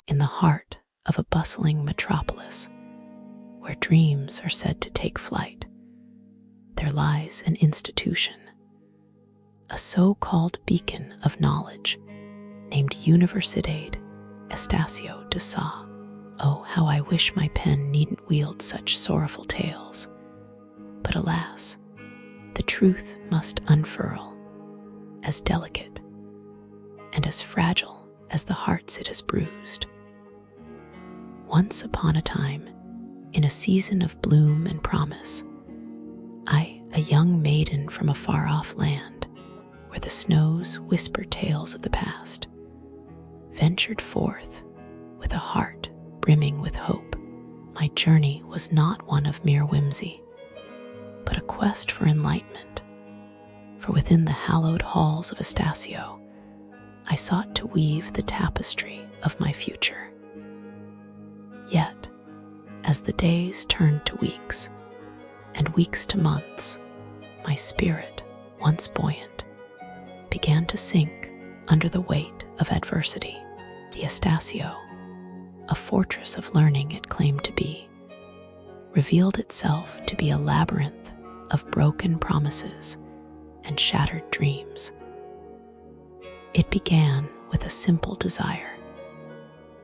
In the heart of a bustling metropolis, where dreams are said to take flight, there lies an institution, a so-called beacon of knowledge named Universidade Estácio de Sá. Oh, how I wish my pen needn't wield such sorrowful tales. But alas, the truth must unfurl, as delicate and as fragile as the hearts it has bruised. Once upon a time, in a season of bloom and promise, I, a young maiden from a far-off land, where the snows whisper tales of the past, ventured forth with a heart brimming with hope. My journey was not one of mere whimsy, but a quest for enlightenment. For within the hallowed halls of Estácio, I sought to weave the tapestry of my future. Yet, as the days turned to weeks, and weeks to months, my spirit, once buoyant, began to sink under the weight of adversity. The Estácio, a fortress of learning it claimed to be, revealed itself to be a labyrinth of broken promises and shattered dreams. It began with a simple desire: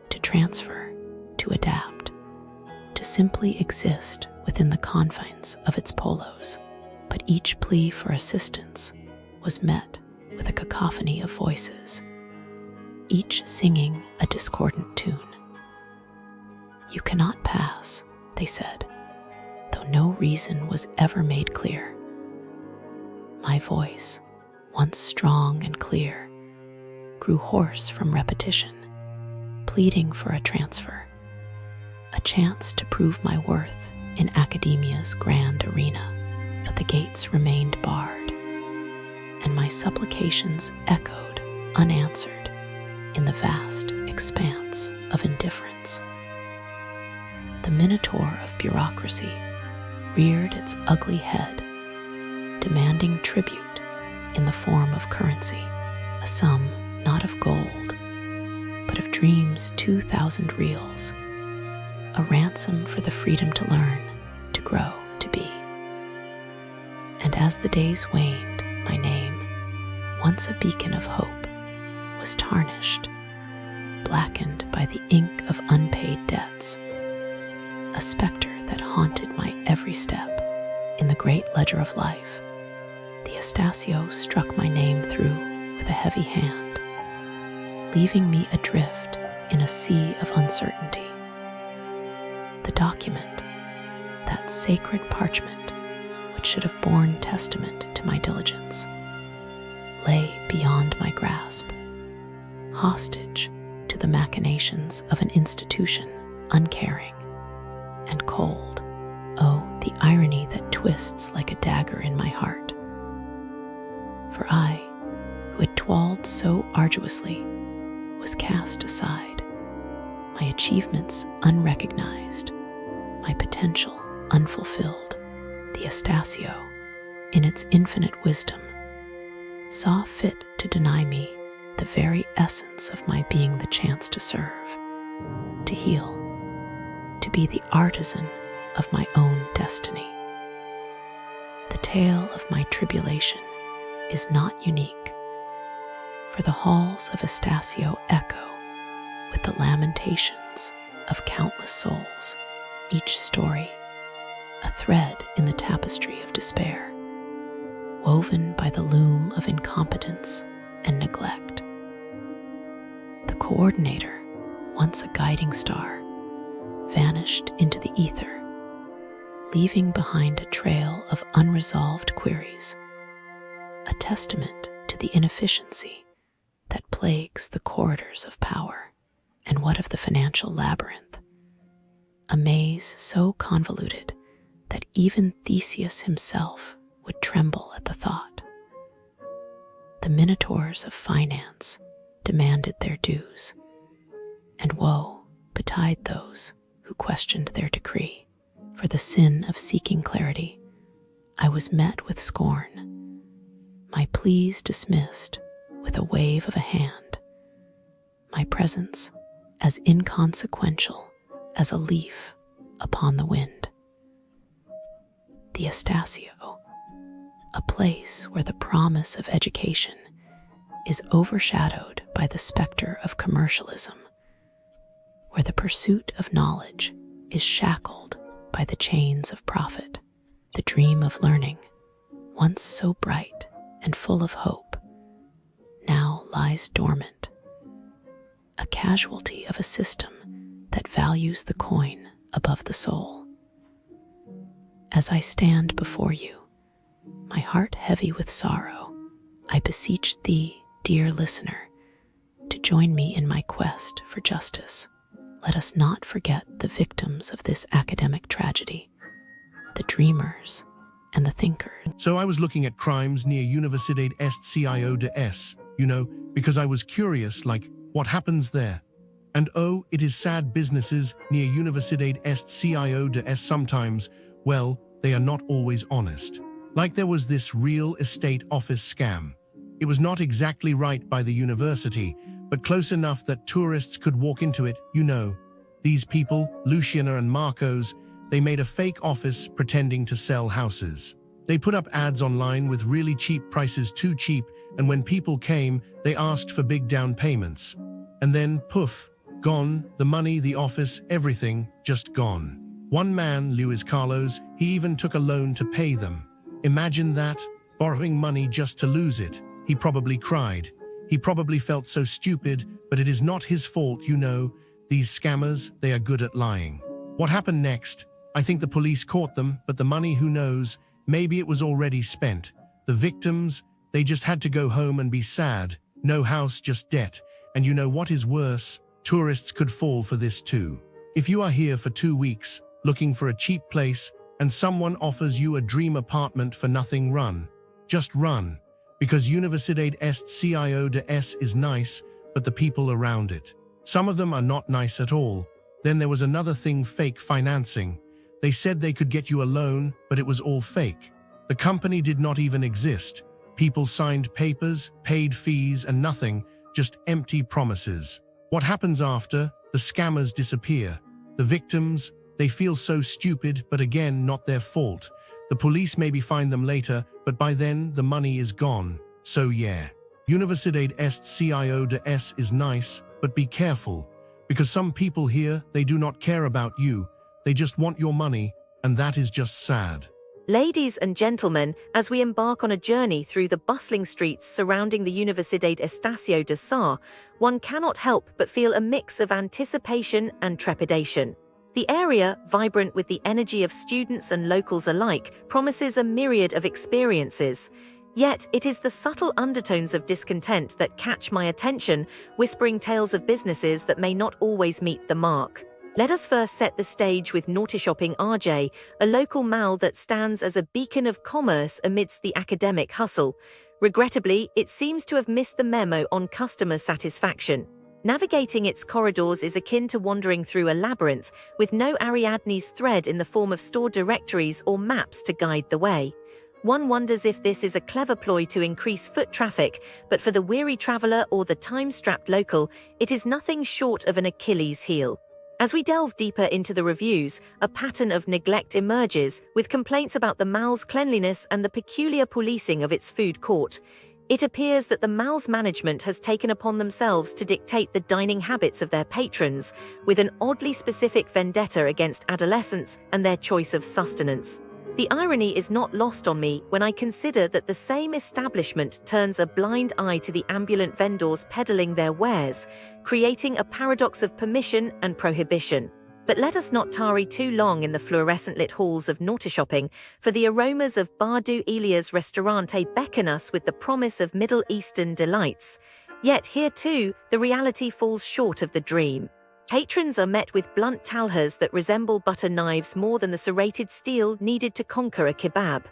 to transfer, to adapt, to simply exist within the confines of its polos. But each plea for assistance was met with a cacophony of voices, each singing a discordant tune. "You cannot pass," they said, though no reason was ever made clear. My voice, once strong and clear, grew hoarse from repetition, pleading for a transfer, a chance to prove my worth in academia's grand arena. But the gates remained barred, and my supplications echoed unanswered in the vast expanse of indifference. The minotaur of bureaucracy reared its ugly head, demanding tribute in the form of currency, a sum not of gold, but of dreams 2,000 reals, a ransom for the freedom to learn, to grow, to be. And as the days waned, my name, once a beacon of hope, was tarnished, blackened by the ink of unpaid debts, a specter that haunted my every step. In the great ledger of life, the Estácio struck my name through with a heavy hand, leaving me adrift in a sea of uncertainty. The document, that sacred parchment which should have borne testament to my diligence, lay beyond my grasp, hostage to the machinations of an institution uncaring and cold. Oh, the irony that twists like a dagger in my heart. For I, who had toiled so arduously, was cast aside, my achievements unrecognized, my potential unfulfilled. The Estácio, in its infinite wisdom, saw fit to deny me the very essence of my being the chance to serve, to heal, to be the artisan of my own destiny. The tale of my tribulation is not unique, for the halls of Estácio echo with the lamentations of countless souls, each story a thread in the tapestry of despair, woven by the loom of incompetence and neglect. The coordinator, once a guiding star, vanished into the ether, leaving behind a trail of unresolved queries, a testament to the inefficiency that plagues the corridors of power. And what of the financial labyrinth? A maze so convoluted that even Theseus himself would tremble at the thought. The minotaurs of finance demanded their dues, and woe betide those who questioned their decree. For the sin of seeking clarity, I was met with scorn, my pleas dismissed with a wave of a hand, my presence as inconsequential as a leaf upon the wind. The Estácio, a place where the promise of education is overshadowed by the specter of commercialism, where the pursuit of knowledge is shackled by the chains of profit. The dream of learning, once so bright and full of hope, now lies dormant, a casualty of a system that values the coin above the soul. As I stand before you, my heart heavy with sorrow, I beseech thee, dear listener, to join me in my quest for justice. Let us not forget the victims of this academic tragedy, the dreamers and the thinkers. So I was looking at crimes near Universidade Estácio de Sá, because I was curious, like, what happens there? And oh, it is sad businesses near Universidade Estácio de Sá sometimes, well, they are not always honest. Like there was this real estate office scam. It was not exactly right by the university, but close enough that tourists could walk into it, These people, Luciana and Marcos, they made a fake office pretending to sell houses. They put up ads online with really cheap prices, too cheap, and when people came, they asked for big down payments. And then, poof, gone, the money, the office, everything, just gone. One man, Luis Carlos, he even took a loan to pay them. Imagine that, borrowing money just to lose it. He probably cried. He probably felt so stupid, but it is not his fault, These scammers, they are good at lying. What happened next? I think the police caught them, but the money, who knows? Maybe it was already spent. The victims, they just had to go home and be sad. No house, just debt. And you know what is worse? Tourists could fall for this too. If you are here for 2 weeks, looking for a cheap place, and someone offers you a dream apartment for nothing, run. Just run. Because Universidade Estácio de Sá is nice, but the people around it. Some of them are not nice at all. Then there was another thing, fake financing. They said they could get you a loan, but it was all fake. The company did not even exist. People signed papers, paid fees, and nothing, just empty promises. What happens after? The scammers disappear. The victims, they feel so stupid, but again, not their fault. The police maybe find them later, but by then, the money is gone. So yeah. Universidade Estácio de Sá is nice, but be careful. Because some people here, they do not care about you. They just want your money, and that is just sad. Ladies and gentlemen, as we embark on a journey through the bustling streets surrounding the Universidade Estácio de Sá, one cannot help but feel a mix of anticipation and trepidation. The area, vibrant with the energy of students and locals alike, promises a myriad of experiences. Yet, it is the subtle undertones of discontent that catch my attention, whispering tales of businesses that may not always meet the mark. Let us first set the stage with Naughty Shopping RJ, a local mall that stands as a beacon of commerce amidst the academic hustle. Regrettably, it seems to have missed the memo on customer satisfaction. Navigating its corridors is akin to wandering through a labyrinth, with no Ariadne's thread in the form of store directories or maps to guide the way. One wonders if this is a clever ploy to increase foot traffic, but for the weary traveler or the time-strapped local, it is nothing short of an Achilles heel. As we delve deeper into the reviews, a pattern of neglect emerges, with complaints about the mall's cleanliness and the peculiar policing of its food court. It appears that the mall's management has taken upon themselves to dictate the dining habits of their patrons, with an oddly specific vendetta against adolescents and their choice of sustenance. The irony is not lost on me when I consider that the same establishment turns a blind eye to the ambulant vendors peddling their wares, creating a paradox of permission and prohibition. But let us not tarry too long in the fluorescent-lit halls of Naughty Shopping, for the aromas of Bar do Elias Restaurante beckon us with the promise of Middle Eastern delights. Yet here too, the reality falls short of the dream. Patrons are met with blunt talhas that resemble butter knives more than the serrated steel needed to conquer a kebab.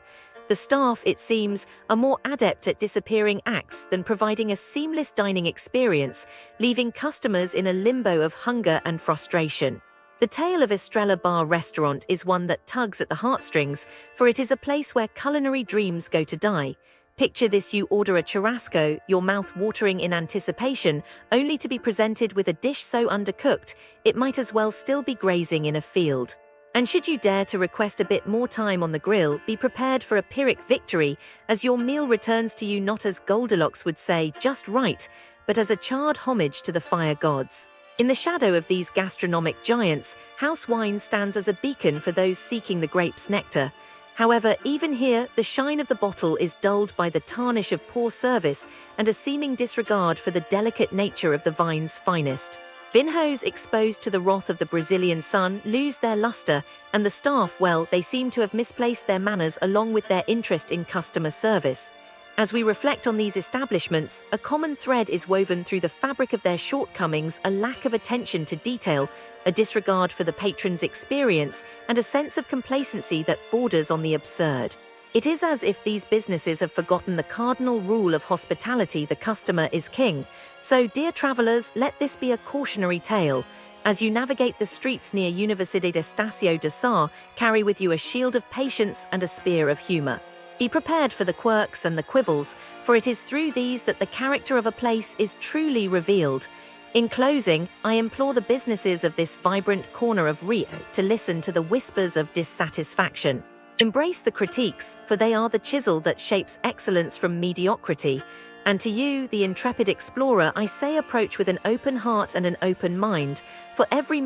The staff, it seems, are more adept at disappearing acts than providing a seamless dining experience, leaving customers in a limbo of hunger and frustration. The tale of Estrella Bar Restaurant is one that tugs at the heartstrings, for it is a place where culinary dreams go to die. Picture this: you order a churrasco, your mouth watering in anticipation, only to be presented with a dish so undercooked, it might as well still be grazing in a field. And should you dare to request a bit more time on the grill, be prepared for a Pyrrhic victory, as your meal returns to you not as Goldilocks would say, just right, but as a charred homage to the fire gods. In the shadow of these gastronomic giants, house wine stands as a beacon for those seeking the grape's nectar. However, even here, the shine of the bottle is dulled by the tarnish of poor service and a seeming disregard for the delicate nature of the vine's finest. Vinhos exposed to the wrath of the Brazilian sun lose their luster, and the staff, well, they seem to have misplaced their manners along with their interest in customer service. As we reflect on these establishments, a common thread is woven through the fabric of their shortcomings: a lack of attention to detail, a disregard for the patron's experience, and a sense of complacency that borders on the absurd. It is as if these businesses have forgotten the cardinal rule of hospitality: the customer is king. So, dear travelers, let this be a cautionary tale. As you navigate the streets near Universidade Estácio de Sá, carry with you a shield of patience and a spear of humor. Be prepared for the quirks and the quibbles, for it is through these that the character of a place is truly revealed. In closing, I implore the businesses of this vibrant corner of Rio to listen to the whispers of dissatisfaction. Embrace the critiques, for they are the chisel that shapes excellence from mediocrity. And to you, the intrepid explorer, I say approach with an open heart and an open mind, for every